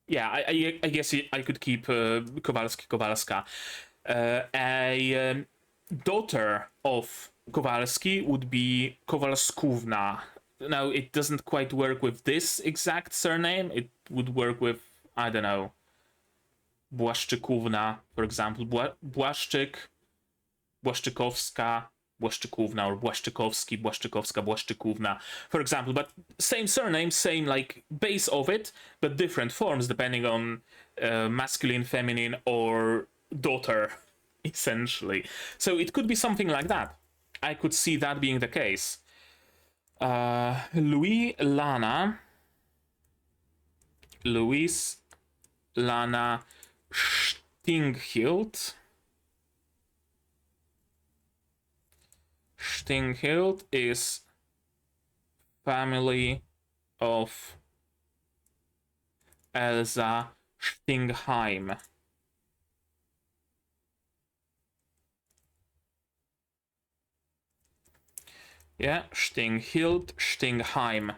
I guess I could keep Kowalski, Kowalska. A daughter of Kowalski would be Kowalskówna. Now, it doesn't quite work with this exact surname. It would work with, I don't know, Błaszczykówna, for example. Błaszczyk, Błaszczykowska, Błaszczykówna, or Błaszczykowski, Błaszczykowska, Błaszczykówna, for example. But same surname, same like base of it, but different forms depending on masculine, feminine, or daughter, essentially. So it could be something like that. I could see that being the case. Louis Lana Stinghild. Stinghild is family of Elsa Stingheim. Yeah, Stinghild, Stingheim.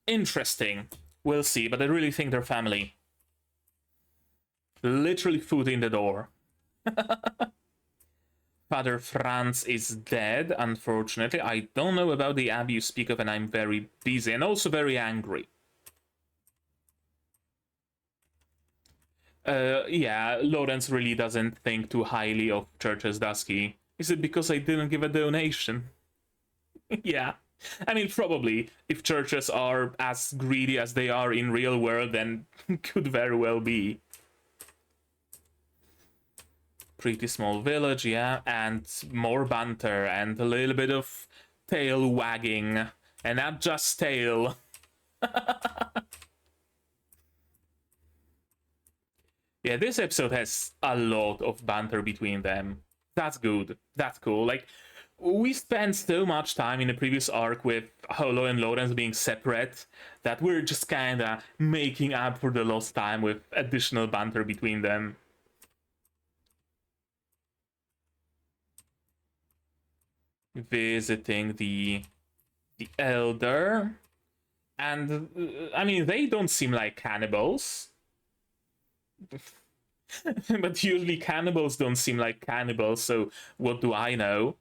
Interesting. We'll see, but I really think they're family. Literally foot in the door. Father Franz is dead, unfortunately. I don't know about the abbey you speak of, and I'm very busy and also very angry. Yeah, Lawrence really doesn't think too highly of churches, does he? Is it because I didn't give a donation? Yeah. I mean, probably. If churches are as greedy as they are in real world, then could very well be. Pretty small village, yeah, and more banter and a little bit of tail wagging, and not just tail. Yeah, this episode has a lot of banter between them. That's good. That's cool. Like, we spent so much time in the previous arc with Holo and Lawrence being separate that we're just kinda making up for the lost time with additional banter between them. visiting the elder. And I mean, they don't seem like cannibals. But usually cannibals don't seem like cannibals, so what do I know?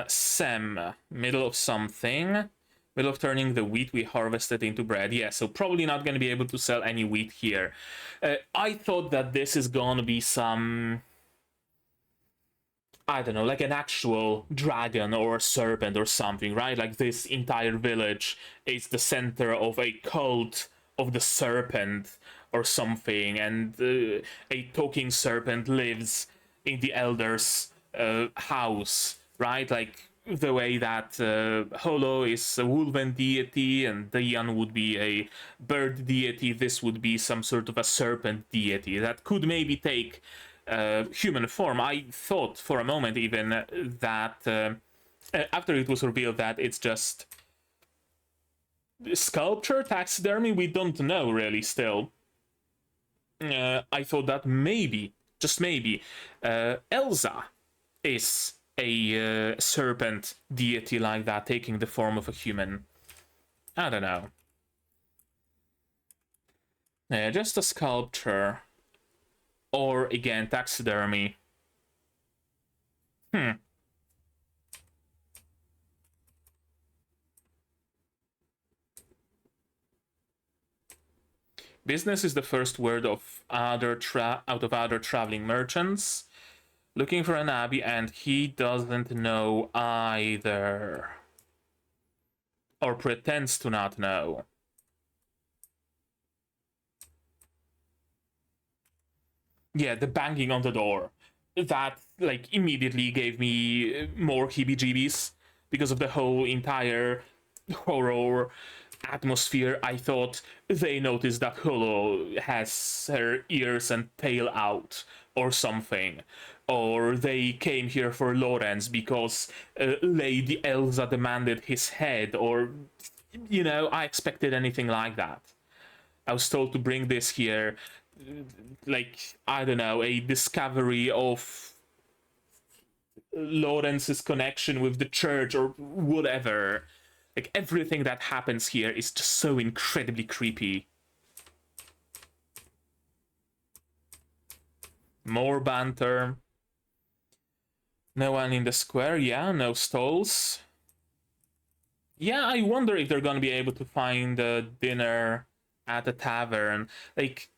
Sem, middle of something. Middle of turning the wheat we harvested into bread. Yeah, so probably not going to be able to sell any wheat here. I thought that this is going to be some, I don't know, like an actual dragon or a serpent or something, right? Like this entire village is the center of a cult of the serpent or something, and a talking serpent lives in the elder's house, right? Like the way that Holo is a woven deity and Dian would be a bird deity, this would be some sort of a serpent deity that could maybe take human form. I thought for a moment even that after it was revealed that it's just sculpture, taxidermy, we don't know really still. I thought that maybe, just maybe, Elsa is a serpent deity like that, taking the form of a human. I don't know. Just a sculpture. Or again, taxidermy. Business is the first word of other traveling merchants. Looking for an abbey, and he doesn't know either. Or pretends to not know. Yeah, the banging on the door. That, like, immediately gave me more heebie-jeebies because of the whole entire horror atmosphere. I thought they noticed that Holo has her ears and tail out or something. Or they came here for Lorenz because Lady Elsa demanded his head, or, you know, I expected anything like that. I was told to bring this here, like, I don't know, a discovery of Lorenz's connection with the church or whatever. Like, everything that happens here is just so incredibly creepy. More banter. No one in the square, yeah, no stalls. Yeah, I wonder if they're gonna be able to find a dinner at a tavern. Like,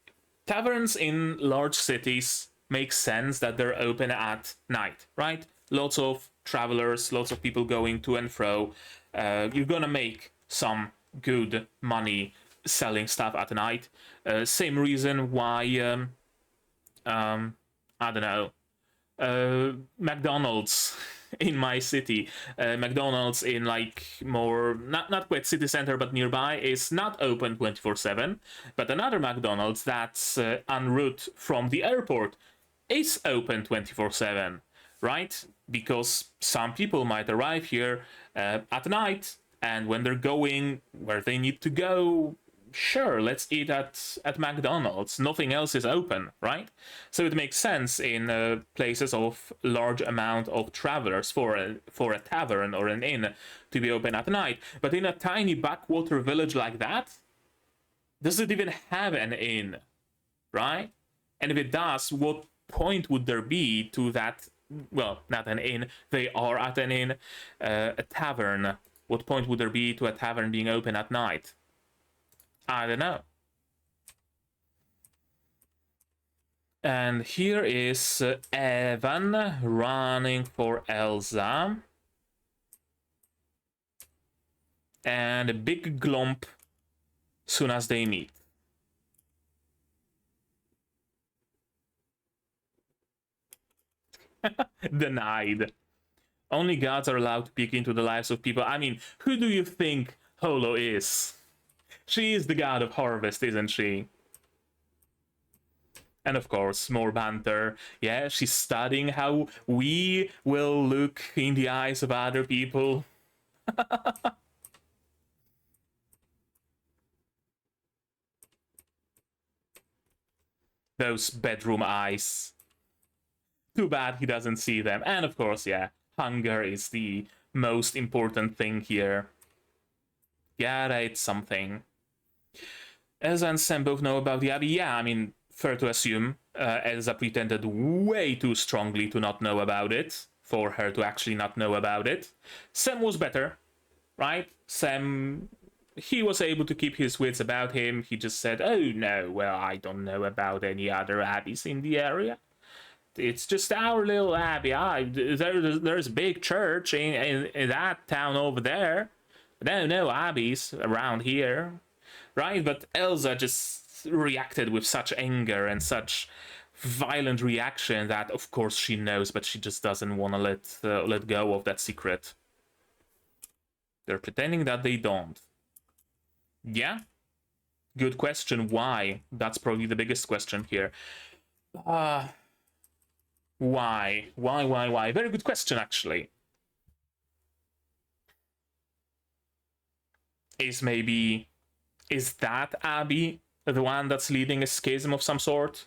taverns in large cities make sense that they're open at night, right? Lots of travelers, lots of people going to and fro. You're gonna make some good money selling stuff at night. Same reason why, I don't know, McDonald's in my city, McDonald's in like more not quite city center but nearby is not open 24/7, but another McDonald's that's en route from the airport is open 24/7, right? Because some people might arrive here at night, and when they're going where they need to go, sure, let's eat at McDonald's. Nothing else is open, right? So it makes sense in places of large amount of travelers for a tavern or an inn to be open at night. But in a tiny backwater village like that, does it even have an inn, right? And if it does, what point would there be to that? Well, not an inn. They are at an inn, a tavern. What point would there be to a tavern being open at night? I don't know. And here is Evan running for Elsa. And a big glomp soon as they meet. Denied. Only gods are allowed to peek into the lives of people. I mean, who do you think Holo is? She is the god of harvest, isn't she? And of course, more banter. Yeah, she's studying how we will look in the eyes of other people. Those bedroom eyes. too bad he doesn't see them. And of course, yeah, hunger is the most important thing here. Gotta eat something. Elsa and Sam both know about the Abbey. Yeah, I mean, fair to assume. Elsa pretended way too strongly to not know about it, for her to actually not know about it. Sam was better, right? Sam, he was able to keep his wits about him. He just said, oh no, well, I don't know about any other abbeys in the area. It's just our little abbey. There's a big church in that town over there. No abbeys around here, right? But Elsa just reacted with such anger and such violent reaction that, of course, she knows, but she just doesn't want to let go of that secret. They're pretending that they don't. Yeah? Good question. Why? That's probably the biggest question here. Why? Why? Very good question, actually. Is that Abby the one that's leading a schism of some sort?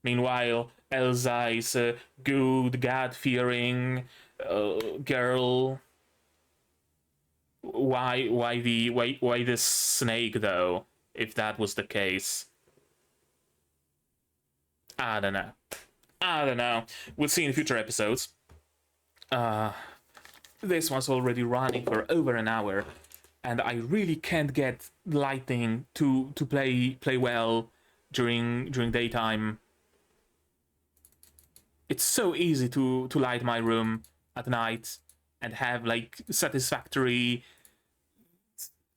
Meanwhile, Elsa is a good, God-fearing girl. Why this snake, though, if that was the case? I don't know. We'll see in future episodes. This one's already running for over an hour, and I really can't get lighting to play well during daytime. It's so easy to light my room at night and have like satisfactory,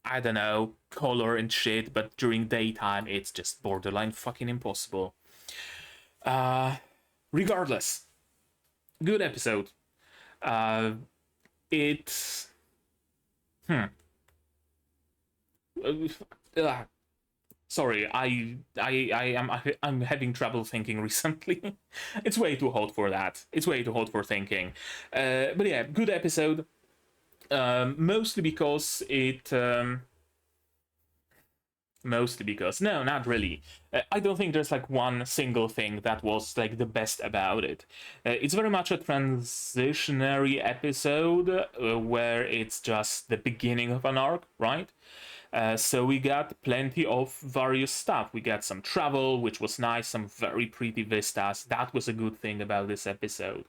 I don't know, color and shit, but during daytime it's just borderline fucking impossible. Regardless, good episode. It's sorry, I'm having trouble thinking recently. It's way too hot for that. It's way too hot for thinking. But yeah, good episode. Mostly because no, not really. I don't think there's like one single thing that was like the best about it. It's very much a transitionary episode where it's just the beginning of an arc, right? So we got plenty of various stuff. We got some travel, which was nice, some very pretty vistas. That was a good thing about this episode.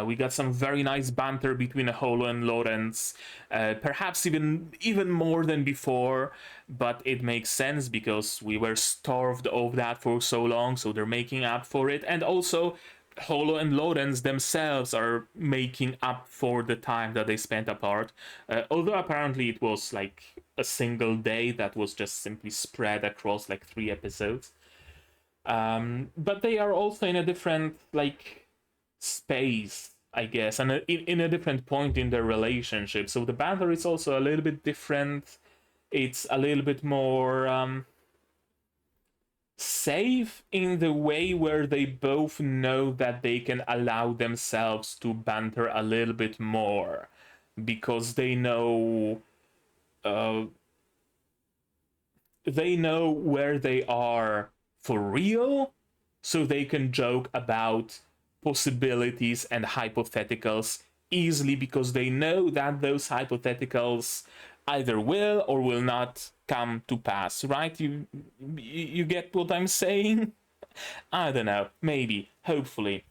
We got some very nice banter between Holo and Lawrence, perhaps even more than before, but it makes sense because we were starved of that for so long, so they're making up for it. And also, Holo and Lawrence themselves are making up for the time that they spent apart, although apparently it was like a single day that was just simply spread across like 3 episodes. But they are also in a different like space, I guess, and in a different point in their relationship. So the banter is also a little bit different. It's a little bit more safe in the way where they both know that they can allow themselves to banter a little bit more because they know where they are for real, so they can joke about possibilities and hypotheticals easily because they know that those hypotheticals either will or will not come to pass, right? You get what I'm saying? I don't know, maybe, hopefully.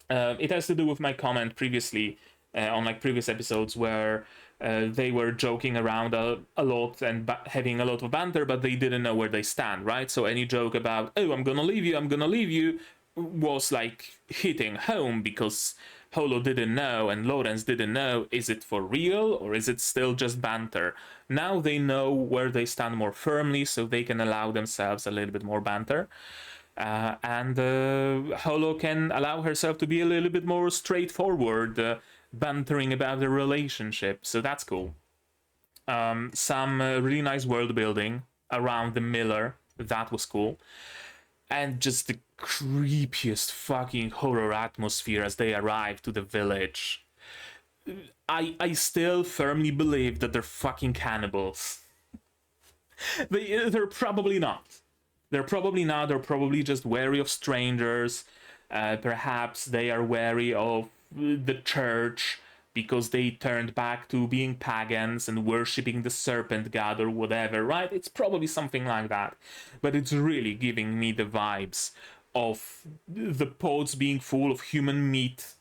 It has to do with my comment previously on like previous episodes where they were joking around a lot and having a lot of banter, but they didn't know where they stand, right? So any joke about, oh, I'm gonna leave you, was like hitting home because Holo didn't know and Lawrence didn't know, is it for real or is it still just banter? Now they know where they stand more firmly, so they can allow themselves a little bit more banter. And Holo can allow herself to be a little bit more straightforward, bantering about the relationship, so that's cool. Some really nice world building around the miller, that was cool. And just the creepiest fucking horror atmosphere as they arrive to the village. I still firmly believe that they're fucking cannibals. They're probably not. They're probably just wary of strangers. Perhaps they are wary of the church because they turned back to being pagans and worshipping the serpent god or whatever, right? It's probably something like that. But it's really giving me the vibes of the pods being full of human meat,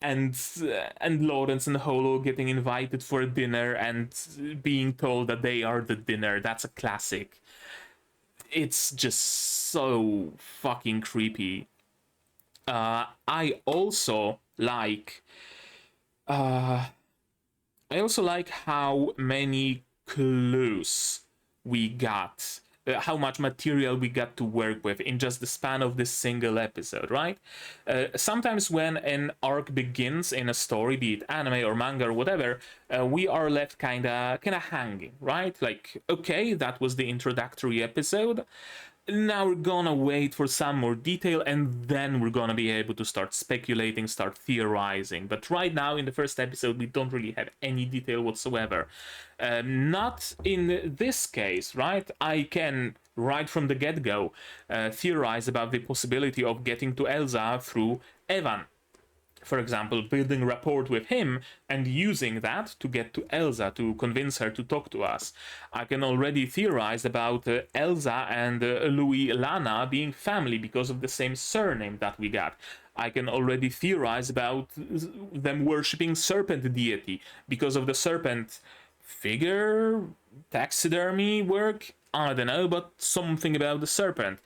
and Lawrence and Holo getting invited for a dinner and being told that they are the dinner. That's a classic. It's just so fucking creepy. I also like how many clues we got, how much material we got to work with in just the span of this single episode, right? Sometimes when an arc begins in a story, be it anime or manga or whatever, we are left kinda hanging, right? Like, okay, that was the introductory episode. Now we're gonna wait for some more detail, and then we're gonna be able to start speculating, start theorizing. But right now, in the first episode, we don't really have any detail whatsoever. Not in this case, right? I can, right from the get-go, theorize about the possibility of getting to Elsa through Evan. For example, building rapport with him and using that to get to Elsa, to convince her to talk to us. I can already theorize about Elsa and Louis Lana being family because of the same surname that we got. I can already theorize about them worshipping serpent deity because of the serpent figure, taxidermy work, I don't know, but something about the serpent.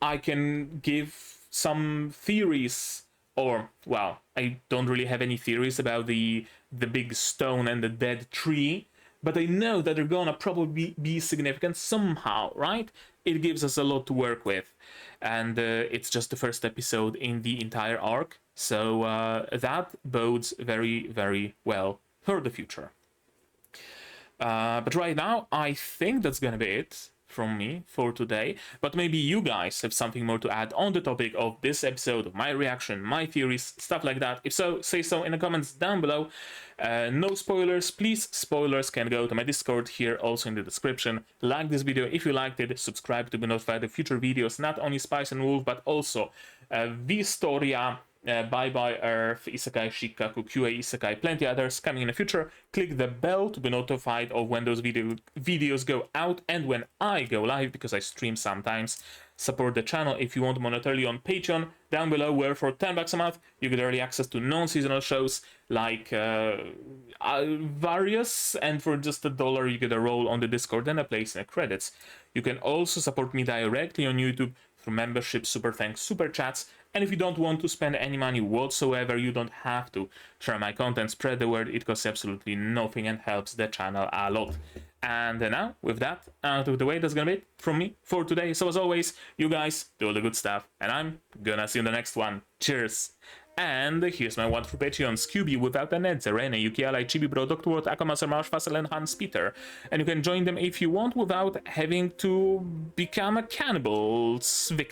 I can give some theories, or, well, I don't really have any theories about the big stone and the dead tree, but I know that they're gonna probably be significant somehow, right? It gives us a lot to work with, and it's just the first episode in the entire arc, so that bodes very, very well for the future. But right now, I think that's gonna be it from me for today, but maybe you guys have something more to add on the topic of this episode, of my reaction, my theories, stuff like that. If so, say so in the comments down below. No spoilers, please. Spoilers can go to my Discord here, also in the description. Like this video if you liked it, subscribe to be notified of future videos, not only Spice and Wolf, but also Wistoria, Bye Bye Earth, Isekai, Shikkaku, QA Isekai, plenty others coming in the future. Click the bell to be notified of when those videos go out and when I go live, because I stream sometimes. Support the channel if you want monetarily on Patreon, down below, where for $10 a month you get early access to non-seasonal shows like various, and for just $1 you get a role on the Discord and a place in the credits. You can also support me directly on YouTube through membership, super thanks, super chats. And if you don't want to spend any money whatsoever, you don't have to share my content, spread the word. It costs absolutely nothing and helps the channel a lot. And now, with that out of the way, that's gonna be it from me for today. So as always, you guys do all the good stuff, and I'm gonna see you in the next one. Cheers! And here's my wonderful Patreons: Scooby, Without an Ed, Zerene, Yukiala, Chibi Bro, Dr. Ward, Akamaster, Marsh, Fassel, and Hans Peter. And you can join them if you want without having to become a cannibal's victim.